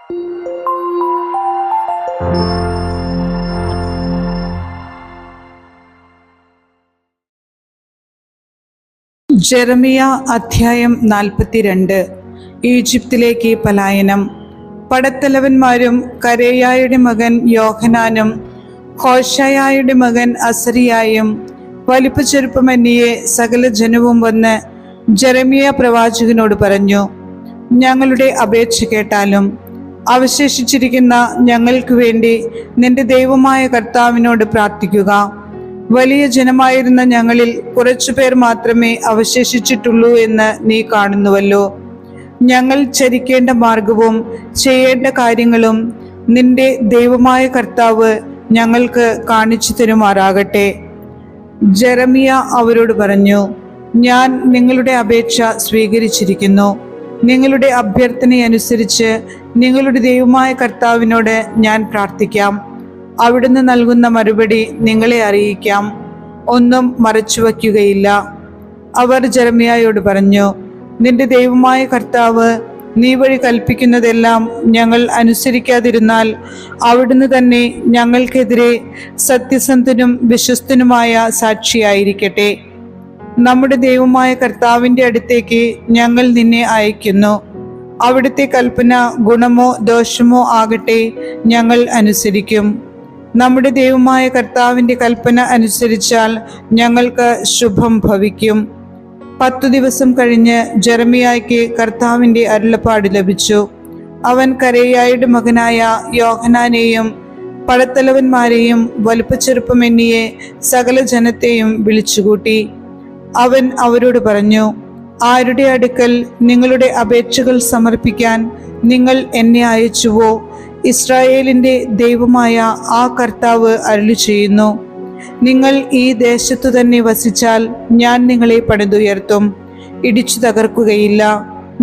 ജെറമിയ അധ്യായം 42. ഈജിപ്തിലേക്ക് പലായനം. പടത്തലവന്മാരും കരേയായുടെ മകൻ യോഹനാനും ഹോശായയുടെ മകൻ അസരിയായും വലിപ്പച്ചെറുപ്പമന്യേ സകല ജനവും വന്ന് ജെറമിയ പ്രവാചകനോട് പറഞ്ഞു, ഞങ്ങളുടെ അപേക്ഷ കേട്ടാലും അവശേഷിച്ചിരിക്കുന്ന ഞങ്ങൾക്ക് വേണ്ടി നിന്റെ ദൈവമായ കർത്താവിനോട് പ്രാർത്ഥിക്കുക. വലിയ ജനമായിരുന്ന ഞങ്ങളിൽ കുറച്ചുപേർ മാത്രമേ അവശേഷിച്ചിട്ടുള്ളൂ എന്ന് നീ കാണുന്നുവല്ലോ. ഞങ്ങൾ ചരിക്കേണ്ട മാർഗവും ചെയ്യേണ്ട കാര്യങ്ങളും നിന്റെ ദൈവമായ കർത്താവ് ഞങ്ങൾക്ക് കാണിച്ചു തരുമാറാകട്ടെ. ജെറമിയ അവരോട് പറഞ്ഞു, ഞാൻ നിങ്ങളുടെ അപേക്ഷ സ്വീകരിച്ചിരിക്കുന്നു. നിങ്ങളുടെ അഭ്യർത്ഥനയനുസരിച്ച് നിങ്ങളുടെ ദൈവമായ കർത്താവിനോട് ഞാൻ പ്രാർത്ഥിക്കാം. അവിടുന്ന് നൽകുന്ന മറുപടി നിങ്ങളെ അറിയിക്കാം. ഒന്നും മറച്ചുവെക്കുകയില്ല. അവർ ജെറമിയായോട് പറഞ്ഞു, നിന്റെ ദൈവമായ കർത്താവ് നീ വഴി കൽപ്പിക്കുന്നതെല്ലാം ഞങ്ങൾ അനുസരിക്കാതിരുന്നാൽ അവിടുന്ന് തന്നെ ഞങ്ങൾക്കെതിരെ സത്യസന്ധനും വിശ്വസ്തനുമായ സാക്ഷിയായിരിക്കട്ടെ. നമ്മുടെ ദൈവമായ കർത്താവിൻ്റെ അടുത്തേക്ക് ഞങ്ങൾ നിന്നെ അയക്കുന്നു. അവിടുത്തെ കൽപ്പന ഗുണമോ ദോഷമോ ആകട്ടെ, ഞങ്ങൾ അനുസരിക്കും. നമ്മുടെ ദൈവമായ കർത്താവിൻ്റെ കൽപ്പന അനുസരിച്ചാൽ ഞങ്ങൾക്ക് ശുഭം ഭവിക്കും. 10 ദിവസം കഴിഞ്ഞ് ജെറമിയായ്ക്ക് കർത്താവിൻ്റെ അരുളപ്പാട് ലഭിച്ചു. അവൻ കരേയായുടെ മകനായ യോഹനാനെയും പടത്തലവന്മാരെയും വലിപ്പച്ചെറുപ്പമെന്നിയെ സകല ജനത്തെയും വിളിച്ചുകൂട്ടി. അവൻ അവരോട് പറഞ്ഞു, ആരുടെ അടുക്കൽ നിങ്ങളുടെ അപേക്ഷകൾ സമർപ്പിക്കാൻ നിങ്ങൾ എന്നെ അയച്ചുവോ, ഇസ്രായേലിൻ്റെ ദൈവമായ ആ കർത്താവ് അരുളി ചെയ്യുന്നു, നിങ്ങൾ ഈ ദേശത്തു തന്നെ വസിച്ചാൽ ഞാൻ നിങ്ങളെ പണിതുയർത്തും, ഇടിച്ചു തകർക്കുകയില്ല.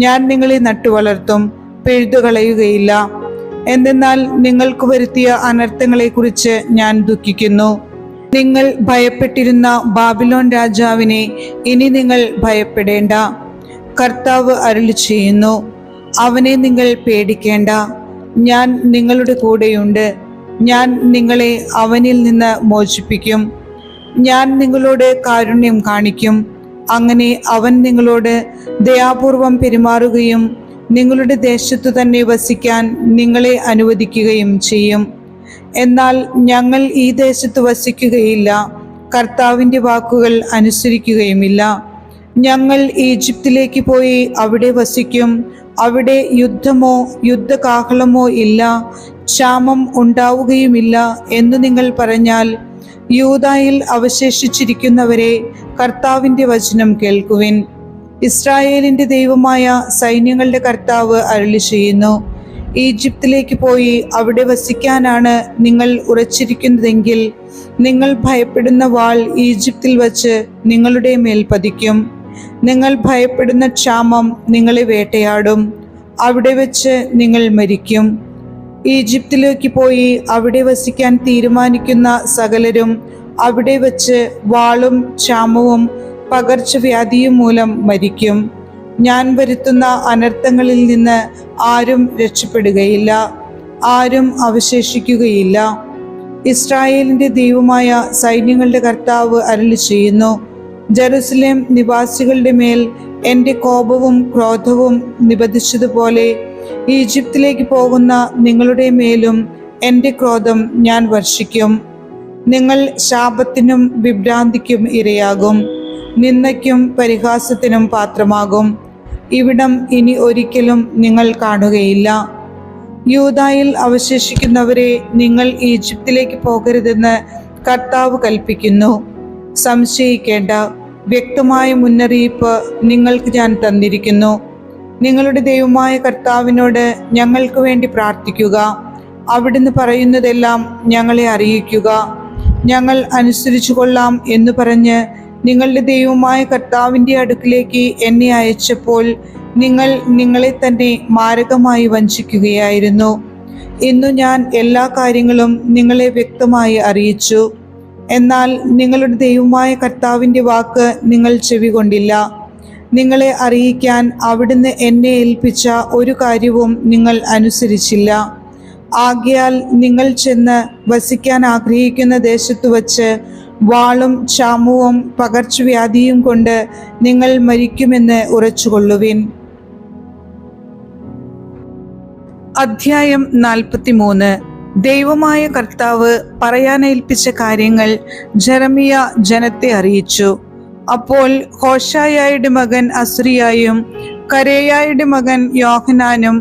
ഞാൻ നിങ്ങളെ നട്ടുവളർത്തും, പിഴുതുകളയുകയില്ല. എന്തെന്നാൽ നിങ്ങൾക്ക് വരുത്തിയ അനർത്ഥങ്ങളെക്കുറിച്ച് ഞാൻ ദുഃഖിക്കുന്നു. നിങ്ങൾ ഭയപ്പെട്ടിരുന്ന ബാബിലോൺ രാജാവിനെ ഇനി നിങ്ങൾ ഭയപ്പെടേണ്ട. കർത്താവ് അരുളി ചെയ്യുന്നു, അവനെ നിങ്ങൾ പേടിക്കേണ്ട. ഞാൻ നിങ്ങളുടെ കൂടെയുണ്ട്. ഞാൻ നിങ്ങളെ അവനിൽ നിന്ന് മോചിപ്പിക്കും. ഞാൻ നിങ്ങളോട് കാരുണ്യം കാണിക്കും. അങ്ങനെ അവൻ നിങ്ങളോട് ദയാപൂർവം പെരുമാറുകയും നിങ്ങളുടെ ദേശത്തു തന്നെ വസിക്കാൻ നിങ്ങളെ അനുവദിക്കുകയും ചെയ്യും. എന്നാൽ ഞങ്ങൾ ഈ ദേശത്ത് വസിക്കുകയില്ല, കർത്താവിൻ്റെ വാക്കുകൾ അനുസരിക്കുകയുമില്ല. ഞങ്ങൾ ഈജിപ്തിലേക്ക് പോയി അവിടെ വസിക്കും. അവിടെ യുദ്ധമോ യുദ്ധകാഹളമോ ഇല്ല, ക്ഷാമം ഉണ്ടാവുകയുമില്ല എന്ന് നിങ്ങൾ പറഞ്ഞാൽ, യൂദായിൽ അവശേഷിച്ചിരിക്കുന്നവരെ, കർത്താവിൻ്റെ വചനം കേൾക്കുവിൻ. ഇസ്രായേലിൻ്റെ ദൈവമായ സൈന്യങ്ങളുടെ കർത്താവ് അരുളി ചെയ്യുന്നു, ഈജിപ്തിലേക്ക് പോയി അവിടെ വസിക്കാനാണ് നിങ്ങൾ ഉറച്ചിരിക്കുന്നതെങ്കിൽ നിങ്ങൾ ഭയപ്പെടുന്ന വാൾ ഈജിപ്തിൽ വച്ച് നിങ്ങളുടെ മേൽ പതിക്കും. നിങ്ങൾ ഭയപ്പെടുന്ന ക്ഷാമം നിങ്ങളെ വേട്ടയാടും. അവിടെ വെച്ച് നിങ്ങൾ മരിക്കും. ഈജിപ്തിലേക്ക് പോയി അവിടെ വസിക്കാൻ തീരുമാനിക്കുന്ന സകലരും അവിടെ വെച്ച് വാളും ക്ഷാമവും പകർച്ചവ്യാധിയും മൂലം മരിക്കും. ഞാൻ വരുത്തുന്ന അനർത്ഥങ്ങളിൽ നിന്ന് ആരും രക്ഷപ്പെടുകയില്ല, ആരും അവശേഷിക്കുകയില്ല. ഇസ്രായേലിൻ്റെ ദൈവമായ സൈന്യങ്ങളുടെ കർത്താവ് അരുളി ചെയ്യുന്നു, ജെറുസലേം നിവാസികളുടെ മേൽ എൻ്റെ കോപവും ക്രോധവും നിബന്ധിച്ചതുപോലെ ഈജിപ്തിലേക്ക് പോകുന്ന നിങ്ങളുടെ മേലും എൻ്റെ ക്രോധം ഞാൻ വർഷിക്കും. നിങ്ങൾ ശാപത്തിനും വിഭ്രാന്തിക്കും ഇരയാകും, നിന്ദയ്ക്കും പരിഹാസത്തിനും പാത്രമാകും. ഇവിടം ഇനി ഒരിക്കലും നിങ്ങൾ കാണുകയില്ല. യൂദായിൽ അവശേഷിക്കുന്നവരെ, നിങ്ങൾ ഈജിപ്തിലേക്ക് പോകരുതെന്ന് കർത്താവ് കൽപ്പിക്കുന്നു. സംശയിക്കേണ്ട, വ്യക്തമായ മുന്നറിയിപ്പ് നിങ്ങൾക്ക് ഞാൻ തന്നിരിക്കുന്നു. നിങ്ങളുടെ ദൈവമായ കർത്താവിനോട് ഞങ്ങൾക്ക് വേണ്ടി പ്രാർത്ഥിക്കുക. അവിടുന്ന് പറയുന്നതെല്ലാം ഞങ്ങളെ അറിയിക്കുക. ഞങ്ങൾ അനുസരിച്ചു കൊള്ളാം എന്ന് പറഞ്ഞ് നിങ്ങളുടെ ദൈവമായ കർത്താവിൻ്റെ അടുക്കിലേക്ക് എന്നെ അയച്ചപ്പോൾ നിങ്ങൾ നിങ്ങളെ തന്നെ മാരകമായി വഞ്ചിക്കുകയായിരുന്നു. ഇന്നു ഞാൻ എല്ലാ കാര്യങ്ങളും നിങ്ങളെ വ്യക്തമായി അറിയിച്ചു. എന്നാൽ നിങ്ങളുടെ ദൈവമായ കർത്താവിൻ്റെ വാക്ക് നിങ്ങൾ ചെവികൊണ്ടില്ല. നിങ്ങളെ അറിയിക്കാൻ അവിടുന്ന് എന്നെ ഏൽപ്പിച്ച ഒരു കാര്യവും നിങ്ങൾ അനുസരിച്ചില്ല. ആകയാൽ നിങ്ങൾ ചെന്ന് വസിക്കാൻ ആഗ്രഹിക്കുന്ന ദേശത്തു വച്ച് വാളും ക്ഷാമവും പകർച്ചവ്യാധിയും കൊണ്ട് നിങ്ങൾ മരിക്കുമെന്ന് ഉറച്ചുകൊള്ളുവിൻ. അധ്യായം 43. ദൈവമായ കർത്താവ് പറയാനേൽപ്പിച്ച കാര്യങ്ങൾ ജെറമിയ ജനത്തെ അറിയിച്ചു. അപ്പോൾ ഹോശായയുടെ മകൻ അസ്രിയായും കരേയായുടെ മകൻ യോഹനാനും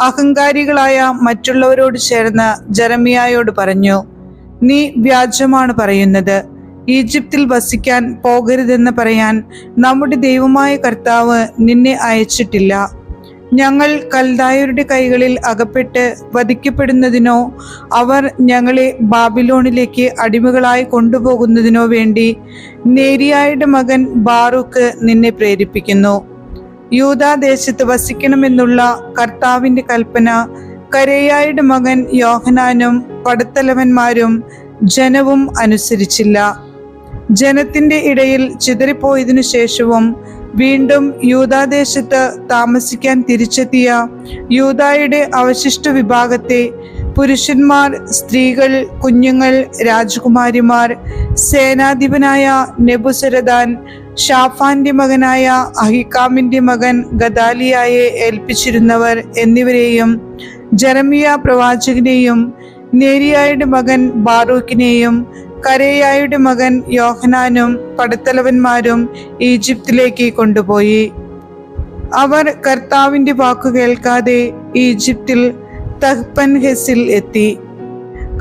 അഹങ്കാരികളായ മറ്റുള്ളവരോട് ചേർന്ന് ജെറമിയായോട് പറഞ്ഞു, നീ വ്യാജമാണ് പറയുന്നത്. ഈജിപ്തിൽ വസിക്കാൻ പോകരുതെന്ന് പറയാൻ നമ്മുടെ ദൈവമായ കർത്താവ് നിന്നെ അയച്ചിട്ടില്ല. ഞങ്ങൾ കൽദായരുടെ കൈകളിൽ അകപ്പെട്ട് വധിക്കപ്പെടുന്നതിനോ അവർ ഞങ്ങളെ ബാബിലോണിലേക്ക് അടിമകളായി കൊണ്ടുപോകുന്നതിനോ വേണ്ടി നേരിയായുടെ മകൻ ബാറൂക്ക് നിന്നെ പ്രേരിപ്പിക്കുന്നു. യൂദാദേശത്ത് വസിക്കണമെന്നുള്ള കർത്താവിന്റെ കൽപ്പന കരേയായുടെ മകൻ യോഹനാനും പടത്തലവന്മാരും ജനവും അനുസരിച്ചില്ല. ജനത്തിന്റെ ഇടയിൽ ചിതറിപ്പോയതിനു ശേഷവും വീണ്ടും യൂദാദേശത്ത് താമസിക്കാൻ തിരിച്ചെത്തിയ യൂദായുടെ അവശിഷ്ട വിഭാഗത്തെ പുരുഷന്മാർ, സ്ത്രീകൾ, കുഞ്ഞുങ്ങൾ, രാജകുമാരിമാർ, സേനാധിപനായ നെബുസരദാൻ, ഷാഫാന്റെ മകനായ അഹിക്കാമിന്റെ മകൻ ഗദാലിയായെ ഏൽപ്പിച്ചിരുന്നവർ എന്നിവരെയും ജെറമിയ പ്രവാചകനെയും നേരിയായുടെ മകൻ ബാറൂക്കിനെയും കരേയായുടെ മകൻ യോഹനാനും പടത്തലവന്മാരും ഈജിപ്തിലേക്ക് കൊണ്ടുപോയി. അവർ കർത്താവിന്റെ വാക്കു കേൾക്കാതെ ഈജിപ്തിൽ തഹ്പൻഹെസിൽ എത്തി.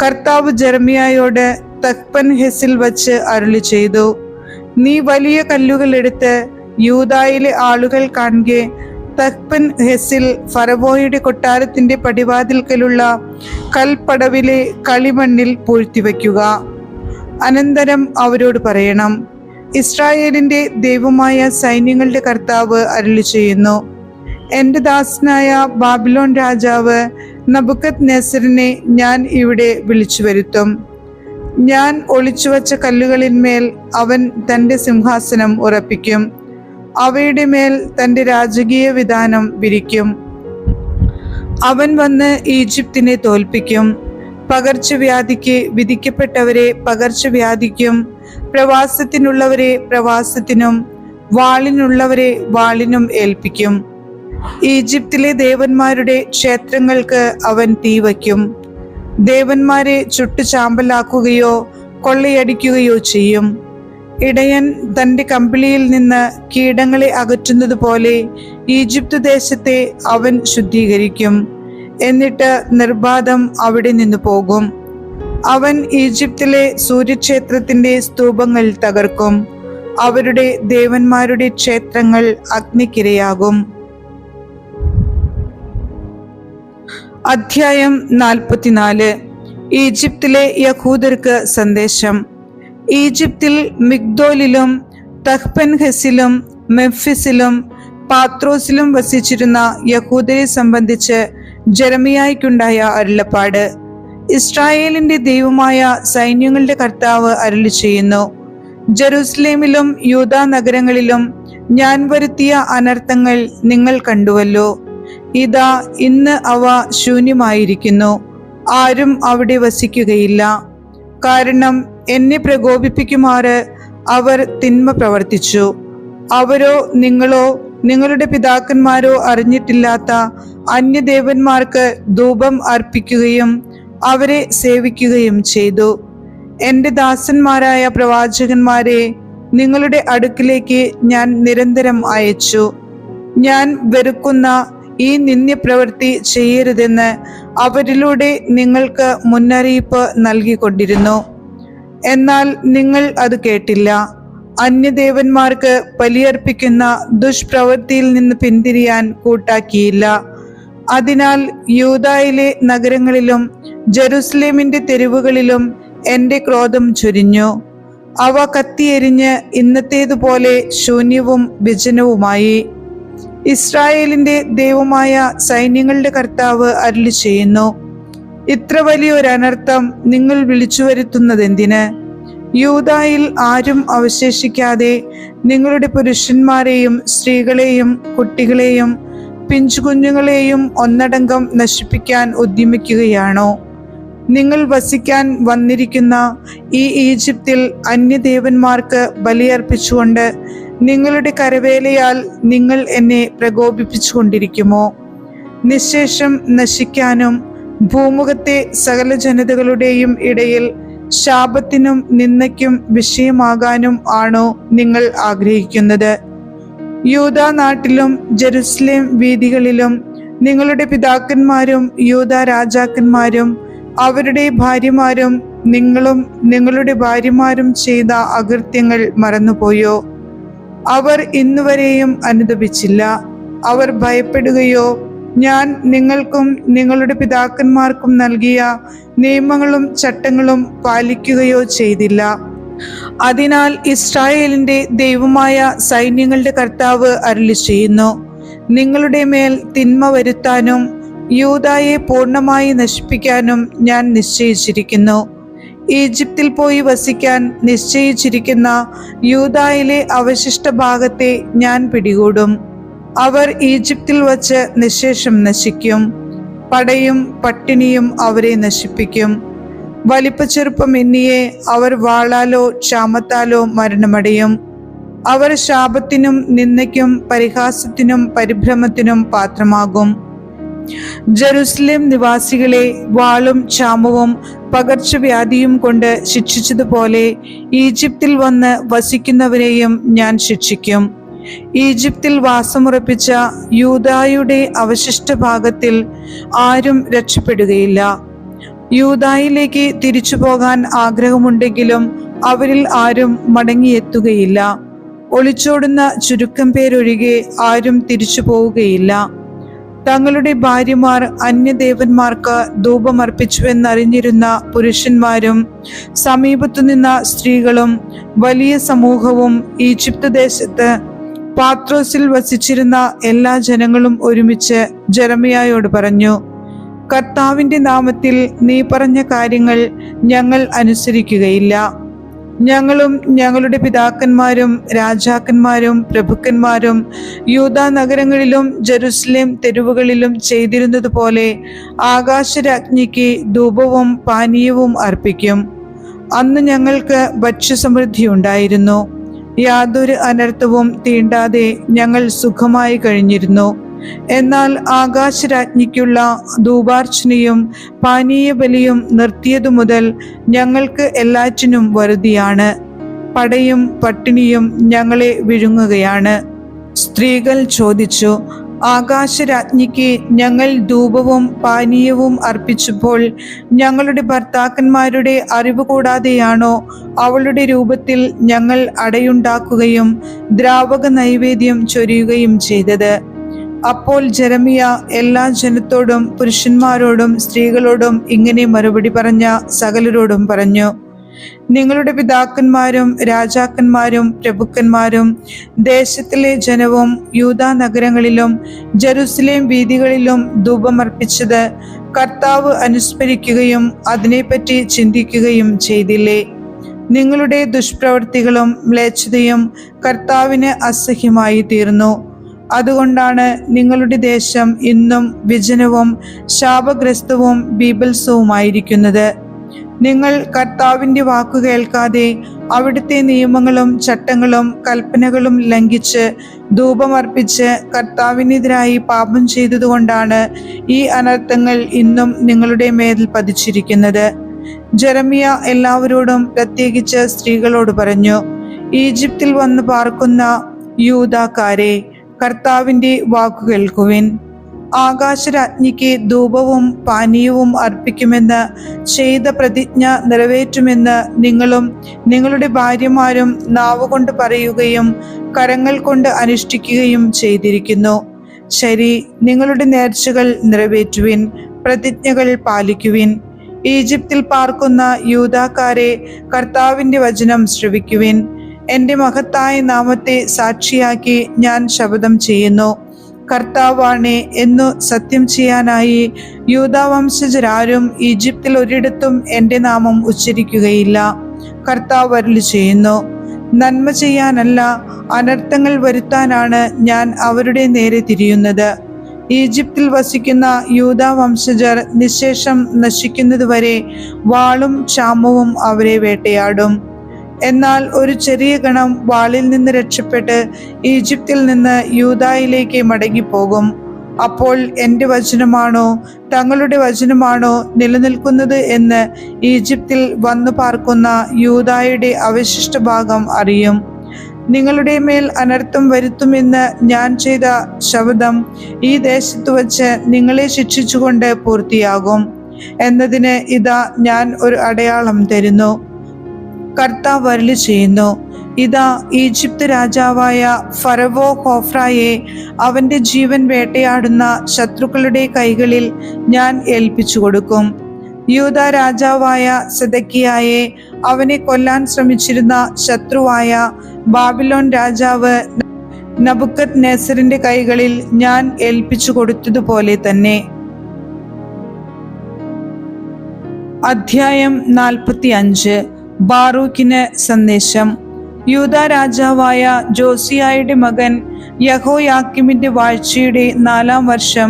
കർത്താവ് ജെറമിയായോട് തഹ്പൻഹെസിൽ വച്ച് അരുളി ചെയ്തു, നീ വലിയ കല്ലുകൾ എടുത്ത് യൂദായിലെ ആളുകൾ കാണുകെ തഹ്പൻഹെസിൽ ഫറവോയുടെ കൊട്ടാരത്തിന്റെ പടിവാതിൽക്കലുള്ള കൽപ്പടവിലെ കളിമണ്ണിൽ പൂഴ്ത്തിവെക്കുക. അനന്തരം അവരോട് പറയണം, ഇസ്രായേലിന്റെ ദൈവമായ സൈന്യങ്ങളുടെ കർത്താവ് അരുളി ചെയ്യുന്നു, എന്റെ ദാസനായ ബാബിലോൺ രാജാവ് നബൂഖദ്നേസരിനെ ഞാൻ ഇവിടെ വിളിച്ചു വരുത്തും. ഞാൻ ഒളിച്ചുവച്ച കല്ലുകളിന്മേൽ അവൻ തന്റെ സിംഹാസനം ഉറപ്പിക്കും. അവയുടെ മേൽ തന്റെ രാജകീയ വിധാനം വിരിക്കും. അവൻ വന്ന് ഈജിപ്തിനെ തോൽപ്പിക്കും. പകർച്ചവ്യാധിക്ക് വിധിക്കപ്പെട്ടവരെ പകർച്ചവ്യാധിക്കും, പ്രവാസത്തിനുള്ളവരെ പ്രവാസത്തിനും, വാളിനുള്ളവരെ വാളിനും ഏൽപ്പിക്കും. ഈജിപ്തിലെ ദേവന്മാരുടെ ക്ഷേത്രങ്ങൾക്ക് അവൻ തീവയ്ക്കും. ദേവന്മാരെ ചുട്ടുചാമ്പലാക്കുകയോ കൊള്ളയടിക്കുകയോ ചെയ്യും. ഇടയൻ തന്റെ കമ്പിളിയിൽ നിന്ന് കീടങ്ങളെ അകറ്റുന്നത് പോലെ ഈജിപ്ത് ദേശത്തെ അവൻ ശുദ്ധീകരിക്കും. എന്നിട്ട് നിർബാധം അവിടെ നിന്ന് പോകും. അവൻ ഈജിപ്തിലെ സൂര്യക്ഷേത്രത്തിന്റെ സ്തൂപങ്ങൾ തകർക്കും. അവരുടെ ദേവന്മാരുടെ ക്ഷേത്രങ്ങൾ അഗ്നിക്കിരയാകും. അധ്യായം 44. ഈജിപ്തിലെ യഹൂദർക്ക് സന്ദേശം. ഈജിപ്തിൽ മിഗ്ദോലിലും തഹ്പൻഹെസിലും മെംഫിസിലും പാത്രോസിലും വസിച്ചിരുന്ന യഹൂദരെ സംബന്ധിച്ച് ജെറമിയായ്ക്കുണ്ടായ അരുളപ്പാട്. ഇസ്രായേലിന്റെ ദൈവമായ സൈന്യങ്ങളുടെ കർത്താവ് അരുളി ചെയ്യുന്നു, ജെറുസലേമിലും യൂദാ നഗരങ്ങളിലും ഞാൻ വരുത്തിയ അനർത്ഥങ്ങൾ നിങ്ങൾ കണ്ടുവല്ലോ. ഇതാ, ഇന്ന് അവ ശൂന്യമായിരിക്കുന്നു. ആരും അവിടെ വസിക്കുകയില്ല. കാരണം എന്നെ പ്രകോപിപ്പിക്കുമാറ് അവർ തിന്മ പ്രവർത്തിച്ചു. അവരോ നിങ്ങളോ നിങ്ങളുടെ പിതാക്കന്മാരോ അറിഞ്ഞിട്ടില്ലാത്ത അന്യദേവന്മാർക്ക് ധൂപം അർപ്പിക്കുകയും അവരെ സേവിക്കുകയും ചെയ്തു. എന്റെ ദാസന്മാരായ പ്രവാചകന്മാരെ നിങ്ങളുടെ അടുക്കിലേക്ക് ഞാൻ നിരന്തരം അയച്ചു. ഞാൻ വെറുക്കുന്ന ഈ നിന്ദ്യപ്രവൃത്തി ചെയ്യരുതെന്ന് അവരിലൂടെ നിങ്ങൾക്ക് മുന്നറിയിപ്പ് നൽകിക്കൊണ്ടിരുന്നു. എന്നാൽ നിങ്ങൾ അത് കേട്ടില്ല. അന്യദേവന്മാർക്ക് ബലിയർപ്പിക്കുന്ന ദുഷ്പ്രവൃത്തിയിൽ നിന്ന് പിന്തിരിയാൻ കൂട്ടാക്കിയില്ല. അതിനാൽ യൂദായിലെ നഗരങ്ങളിലും ജെറുസലേമിന്റെ തെരുവുകളിലും എന്റെ ക്രോധം ചൊരിഞ്ഞു. അവ കത്തിയെരിഞ്ഞ് ഇന്നത്തേതുപോലെ ശൂന്യവും വിജനവുമായി. ഇസ്രായേലിന്റെ ദൈവമായ സൈന്യങ്ങളുടെ കർത്താവ് അരുളി ചെയ്യുന്നു, ഇത്ര വലിയൊരനർത്ഥം നിങ്ങൾ വിളിച്ചു വരുത്തുന്നതെന്തിന്? യൂദായിൽ ആരും അവശേഷിക്കാതെ നിങ്ങളുടെ പുരുഷന്മാരെയും സ്ത്രീകളെയും കുട്ടികളെയും പിഞ്ചുകുഞ്ഞുങ്ങളെയും ഒന്നടങ്കം നശിപ്പിക്കാൻ ഉദ്യമിക്കുകയാണോ? നിങ്ങൾ വസിക്കാൻ വന്നിരിക്കുന്ന ഈ ഈജിപ്തിൽ അന്യദേവന്മാർക്ക് ബലിയർപ്പിച്ചുകൊണ്ട് നിങ്ങളുടെ കരവേലയാൽ നിങ്ങൾ എന്നെ പ്രകോപിപ്പിച്ചുകൊണ്ടിരിക്കുമോ? നിശേഷം നശിക്കാനും ഭൂമുഖത്തെ സകല ജനതകളുടെയും ഇടയിൽ ശാപത്തിനും നിന്ദയ്ക്കും വിഷയമാകാനും ആണോ നിങ്ങൾ ആഗ്രഹിക്കുന്നത്? യൂദാ നാട്ടിലും ജെറുസലേം വീഥികളിലും നിങ്ങളുടെ പിതാക്കന്മാരും യൂദാ രാജാക്കന്മാരും അവരുടെ ഭാര്യമാരും നിങ്ങളും നിങ്ങളുടെ ഭാര്യമാരും ചെയ്ത അകൃത്യങ്ങൾ മറന്നുപോയോ? അവർ ഇന്നുവരെയും അനുതപിച്ചില്ല. അവർ ഭയപ്പെടുകയോ ഞാൻ നിങ്ങൾക്കും നിങ്ങളുടെ പിതാക്കന്മാർക്കും നൽകിയ നിയമങ്ങളും ചട്ടങ്ങളും പാലിക്കുകയോ ചെയ്തില്ല. അതിനാൽ ഇസ്രായേലിന്റെ ദൈവമായ സൈന്യങ്ങളുടെ കർത്താവ് അരുളിച്ചെയ്യുന്നു, നിങ്ങളുടെ മേൽ തിന്മ വരുത്താനും യൂദായെ പൂർണ്ണമായി നശിപ്പിക്കാനും ഞാൻ നിശ്ചയിച്ചിരിക്കുന്നു. ഈജിപ്തിൽ പോയി വസിക്കാൻ നിശ്ചയിച്ചിരിക്കുന്ന യൂദായിലെ അവശിഷ്ട ഭാഗത്തെ ഞാൻ പിടികൂടും. അവർ ഈജിപ്തിൽ വച്ച് നിശേഷം നശിക്കും. പടയും പട്ടിണിയും അവരെ നശിപ്പിക്കും. വലിപ്പച്ചെറുപ്പമെന്നിയെ അവർ വാളാലോ ക്ഷാമത്താലോ മരണമടയും. അവർ ശാപത്തിനും നിന്ദയ്ക്കും പരിഹാസത്തിനും പരിഭ്രമത്തിനും പാത്രമാകും. ജെറുസലേം നിവാസികളെ വാളും ക്ഷാമവും പകർച്ചവ്യാധിയും കൊണ്ട് ശിക്ഷിച്ചതുപോലെ ഈജിപ്തിൽ വന്ന് വസിക്കുന്നവരെയും ഞാൻ ശിക്ഷിക്കും. ഈജിപ്തിൽ വാസമുറപ്പിച്ച യൂദായുടെ അവശിഷ്ട ഭാഗത്തിൽ ആരും രക്ഷപ്പെടുകയില്ല. യൂദായിലേക്ക് തിരിച്ചു പോകാൻ ആഗ്രഹമുണ്ടെങ്കിലും അവരിൽ ആരും മടങ്ങിയെത്തുകയില്ല. ഒളിച്ചോടുന്ന ചുരുക്കം പേരൊഴികെ ആരും തിരിച്ചു പോവുകയില്ല. തങ്ങളുടെ ഭാര്യമാർ അന്യദേവന്മാർക്ക് ധൂപമർപ്പിച്ചുവെന്നറിഞ്ഞിരുന്ന പുരുഷന്മാരും സമീപത്തു നിന്ന സ്ത്രീകളും വലിയ സമൂഹവും ഈജിപ്ത് ദേശത്ത് പാത്രോസിൽ വസിച്ചിരുന്ന എല്ലാ ജനങ്ങളും ഒരുമിച്ച് ജെറമ്യായോട് പറഞ്ഞു, കർത്താവിന്റെ നാമത്തിൽ നീ പറഞ്ഞ കാര്യങ്ങൾ ഞങ്ങൾ അനുസരിക്കുകയില്ല. ഞങ്ങളും ഞങ്ങളുടെ പിതാക്കന്മാരും രാജാക്കന്മാരും പ്രഭുക്കന്മാരും യൂദാ നഗരങ്ങളിലും ജെറുസലേം തെരുവുകളിലും ചെയ്തിരുന്നതുപോലെ ആകാശരാജ്ഞിക്ക് ധൂപവും പാനീയവും അർപ്പിക്കും. അന്ന് ഞങ്ങൾക്ക് ഭക്ഷ്യസമൃദ്ധി ഉണ്ടായിരുന്നു. യാതൊരു അനർത്ഥവും തീണ്ടാതെ ഞങ്ങൾ സുഖമായി കഴിഞ്ഞിരുന്നു. എന്നാൽ ആകാശരാജ്ഞിക്കുള്ള ധൂപാർച്ചനയും പാനീയ ബലിയും നിർത്തിയതു മുതൽ ഞങ്ങൾക്ക് എല്ലാറ്റിനും വറുതിയാണ്. പടയും പട്ടിണിയും ഞങ്ങളെ വിഴുങ്ങുകയാണ്. സ്ത്രീകൾ ചോദിച്ചു, ആകാശരാജ്ഞിക്ക് ഞങ്ങൾ ധൂപവും പാനീയവും അർപ്പിച്ചപ്പോൾ ഞങ്ങളുടെ ഭർത്താക്കന്മാരുടെ അറിവ് കൂടാതെയാണോ അവളുടെ രൂപത്തിൽ ഞങ്ങൾ അടയുണ്ടാക്കുകയും ദ്രാവക നൈവേദ്യം ചൊരിയുകയും ചെയ്തത്? അപ്പോൾ ജെറമ്യ എല്ലാ ജനത്തോടും പുരുഷന്മാരോടും സ്ത്രീകളോടും ഇങ്ങനെ മറുപടി പറഞ്ഞ സകലരോടും പറഞ്ഞു, നിങ്ങളുടെ പിതാക്കന്മാരും രാജാക്കന്മാരും പ്രഭുക്കന്മാരും ദേശത്തിലെ ജനവും യൂദാ നഗരങ്ങളിലും ജെറുസലേം വീഥികളിലും ധൂപമർപ്പിച്ചത് കർത്താവ് അനുസ്മരിക്കുകയും അതിനെപ്പറ്റി ചിന്തിക്കുകയും ചെയ്തില്ലേ? നിങ്ങളുടെ ദുഷ്പ്രവൃത്തികളും മ്ലേച്ഛതയും കർത്താവിന് അസഹ്യമായി തീർന്നു. അതുകൊണ്ടാണ് നിങ്ങളുടെ ദേശം ഇന്നും വിജനവും ശാപഗ്രസ്തവും ബീഭത്സവുമായിരിക്കുന്നത്. നിങ്ങൾ കർത്താവിന്റെ വാക്കു കേൾക്കാതെ അവിടുത്തെ നിയമങ്ങളും ചട്ടങ്ങളും കൽപ്പനകളും ലംഘിച്ച് ധൂപമർപ്പിച്ച് കർത്താവിനെതിരായി പാപം ചെയ്തതുകൊണ്ടാണ് ഈ അനർത്ഥങ്ങൾ ഇന്നും നിങ്ങളുടെ മേൽ പതിച്ചിരിക്കുന്നത്. ജെറമ്യ എല്ലാവരോടും പ്രത്യേകിച്ച് സ്ത്രീകളോട് പറഞ്ഞു, ഈജിപ്തിൽ വന്ന് പാർക്കുന്ന യൂദാക്കാരെ, കർത്താവിന്റെ വാക്കു കേൾക്കുവിൻ. ആകാശരാജ്ഞിക്ക് ധൂപവും പാനീയവും അർപ്പിക്കുമെന്ന് ചെയ്ത പ്രതിജ്ഞ നിറവേറ്റുമെന്ന് നിങ്ങളും നിങ്ങളുടെ ഭാര്യമാരും നാവുകൊണ്ട് പറയുകയും കരങ്ങൾ കൊണ്ട് അനുഷ്ഠിക്കുകയും ചെയ്തിരിക്കുന്നു. ശരി, നിങ്ങളുടെ നേർച്ചകൾ നിറവേറ്റുവിൻ, പ്രതിജ്ഞകൾ പാലിക്കുവിൻ. ഈജിപ്തിൽ പാർക്കുന്ന യൂദാക്കാരെ, കർത്താവിന്റെ വചനം ശ്രവിക്കുവിൻ. എന്റെ മഹത്തായ നാമത്തെ സാക്ഷിയാക്കി ഞാൻ ശപഥം ചെയ്യുന്നു, കർത്താവാണേ എന്നു സത്യം ചെയ്യാനായി യൂദാവംശജരാരും ഈജിപ്തിൽ ഒരിടത്തും എന്റെ നാമം ഉച്ചരിക്കുകയില്ല. കർത്താവ് അരുളി ചെയ്യുന്നു. നന്മ ചെയ്യാനല്ല, അനർത്ഥങ്ങൾ വരുത്താനാണ് ഞാൻ അവരുടെ നേരെ തിരിയുന്നത്. ഈജിപ്തിൽ വസിക്കുന്ന യൂദാ വംശജർ നിശേഷം നശിക്കുന്നതുവരെ വാളും ക്ഷാമവും അവരെ വേട്ടയാടും. എന്നാൽ ഒരു ചെറിയ ഗണം വാളിൽ നിന്ന് രക്ഷപ്പെട്ട് ഈജിപ്തിൽ നിന്ന് യൂദായിലേക്ക് മടങ്ങിപ്പോകും. അപ്പോൾ എൻ്റെ വചനമാണോ, തങ്ങളുടെ വചനമാണോ നിലനിൽക്കുന്നത് എന്ന് ഈജിപ്തിൽ വന്നു പാർക്കുന്ന യൂദായുടെ അവശിഷ്ട ഭാഗം അറിയും. നിങ്ങളുടെ മേൽ അനർത്ഥം വരുത്തുമെന്ന് ഞാൻ ചെയ്ത ശപഥം ഈ ദേശത്ത് വച്ച് നിങ്ങളെ ശിക്ഷിച്ചുകൊണ്ട് പൂർത്തിയാകും എന്നതിന് ഇതാ ഞാൻ ഒരു അടയാളം തരുന്നു. കർത്താവ് അരുളി ചെയ്യുന്നു. ഇതാ, ഈജിപ്ത് രാജാവായ ഫറവോ ഹോഫ്രായെ അവന്റെ ജീവൻ വേട്ടയാടുന്ന ശത്രുക്കളുടെ കൈകളിൽ ഞാൻ ഏൽപ്പിച്ചു കൊടുക്കും. യൂദാ രാജാവായ സിദെക്കീയായെ അവനെ കൊല്ലാൻ ശ്രമിച്ചിരുന്ന ശത്രുവായ ബാബിലോൺ രാജാവ് നബൂഖദ്നേസറിന്റെ കൈകളിൽ ഞാൻ ഏൽപ്പിച്ചു കൊടുത്തതുപോലെ തന്നെ. അധ്യായം 45. ബാറൂക്കിന് സന്ദേശം. യൂദാ രാജാവായ ജോസിയായുടെ മകൻ യഹോയാക്കീമിന്റെ വാഴ്ചയുടെ 4-ാം വർഷം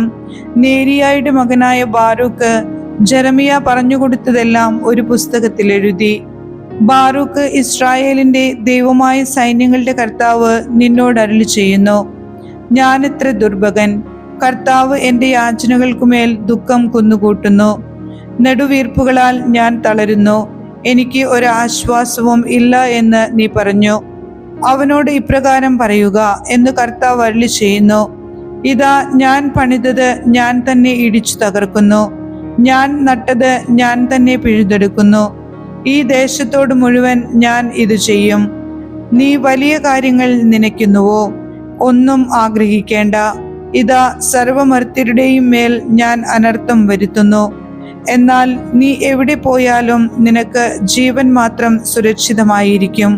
നേരിയായുടെ മകനായ ബാറൂക്ക് ജെറമിയ പറഞ്ഞുകൊടുത്തതെല്ലാം ഒരു പുസ്തകത്തിൽ എഴുതി. ബാറൂക്ക്, ഇസ്രായേലിന്റെ ദൈവമായ സൈന്യങ്ങളുടെ കർത്താവ് നിന്നോട് അരുളി ചെയ്യുന്നു. ഞാൻ എത്ര ദുർഭകൻ! കർത്താവ് എൻ്റെ യാചനകൾക്കുമേൽ ദുഃഖം കുന്നുകൂട്ടുന്നു. നെടുവീർപ്പുകളാൽ ഞാൻ തളരുന്നു. എനിക്ക് ഒരു ആശ്വാസവും ഇല്ല എന്ന് നീ പറഞ്ഞു. അവനോട് ഇപ്രകാരം പറയുക എന്ന് കർത്താവ് അരുളി ചെയ്യുന്നു. ഇതാ, ഞാൻ പണിതത് ഞാൻ തന്നെ ഇടിച്ചു തകർക്കുന്നു. ഞാൻ നട്ടത് ഞാൻ തന്നെ പിഴുതെടുക്കുന്നു. ഈ ദേശത്തോട് മുഴുവൻ ഞാൻ ഇത് ചെയ്യും. നീ വലിയ കാര്യങ്ങൾ നനയ്ക്കുന്നുവോ? ഒന്നും ആഗ്രഹിക്കേണ്ട. ഇതാ, സർവമർത്യരുടെയും മേൽ ഞാൻ അനർത്ഥം വരുത്തുന്നു. എന്നാൽ നീ എവിടെ പോയാലും നിനക്ക് ജീവൻ മാത്രം സുരക്ഷിതമായിരിക്കും.